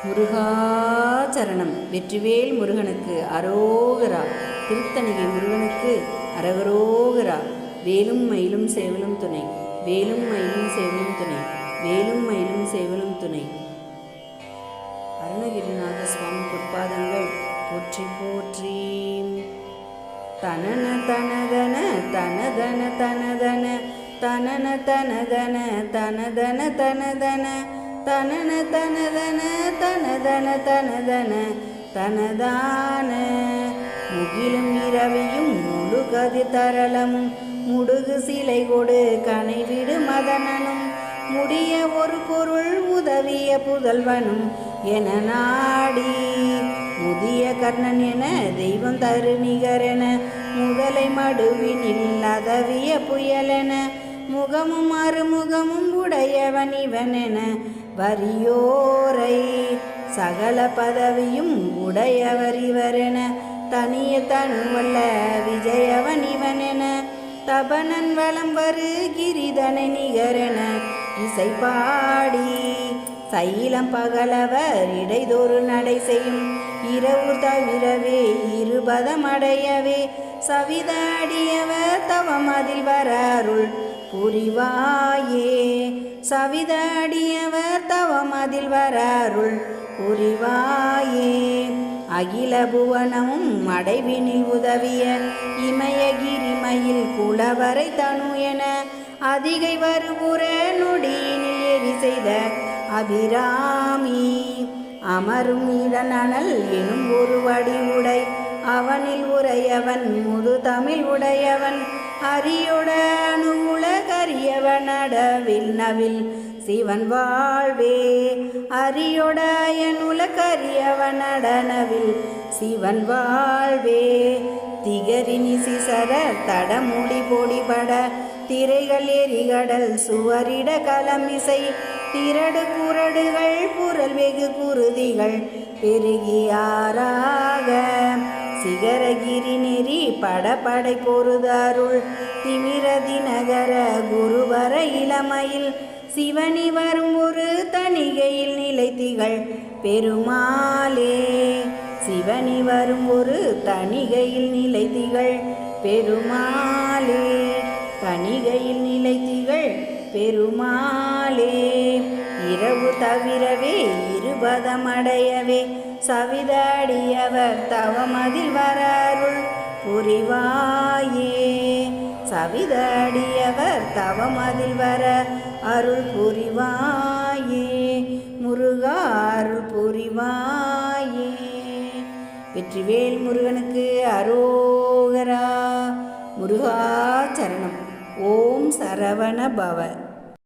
முருகாச்சரணம். வெற்றிவேல் முருகனுக்கு அரோகரா. திருத்தணிகை முருகனுக்கு அரகரோகரா. வேலும் மயிலும் சேவலும் துணை. வேலும் மயிலும் சேவலும் துணை. வேலும் மயிலும் சேவலும் துணை. அருணகிரிநாத சுவாமி பொற்பாதங்கள் போற்றி போற்றி. தனன தனதன தனதன தனதன தனன தனதன தனதன தனதன தனன தனதன தனதன தனதன தனதான. முகிலும் இரவியும் முழுகதிர் தரளமும் முடுகு சிலை கொடு கனைவிடு மதனனும் முடிய ஒரு பொருள் உதவிய புதல்வனும் என நாடி முதிய கர்ணன் என தெய்வம் தரு நிகரென முதலை மடுவினில் அதவிய புயலென முகமும் அறுமுகமும் உடையவன் இவனென வரியோரை சகல பதவியும் உடையவர் இவரென தனிய தனுவல்ல விஜயவன் இவனென தபனன் வலம் வரு கிரிதனை நிகரென இசை பாடி சைலம் பகலவர் இடைதொரு நடை செய்யும் இரவு தவிரவே இருபதம் அடையவே சவிதாடியவர் தவமதில் வராருள் புரிவாயே. சவிதாடியவர் தவமதில் வராருள் புரிவாயே. அகில புவனமும் அடைவினில் உதவிய இமயகிரிமையில் குலவரை தனு என அதிகை வருபுற நொடியினில் எரி செய்த அபிராமி அமரும் இடனல் எனும் ஒரு வடிவுடை அவனில் உரையவன் முது தமிழ் உடையவன் அரியுட அணுகுல கரியவன் அடவில் நவில் சிவன் வாழ்வே. அரியுடைய நுல கரியவன் அடனவில் சிவன் வாழ்வே. திகரினி சிசர தடமுடி பொடிபட திரைகள் எரிகடல் சுவரிட களமிசை திரடு குரடுகள் புரல் வெகு குருதிகள் பெருகியாராக சிகரகிரி நெறி படப்படை பொருதாருள் திமிரதி நகர குருவர இளமையில் சிவனி வரும் ஒரு தணிகையில் நிலைத்திகள் பெருமாளே. சிவனி வரும் ஒரு தணிகையில் நிலைத்திகள் பெருமாளே. தணிகையில் நிலைத்திகள் பெருமாளே. இரவு தவிரவே இருபதம் அடையவே சவிதாடியவர் தவமதில் வராருள் புரிவாயே. சவிதாடியவர் தவமதில் வர அருள் புரிவாயே. முருகா அருள் புரிவாயே. வெற்றிவேல் முருகனுக்கு அரோகரா. முருகாச்சரணம். ஓம் சரவண பவ.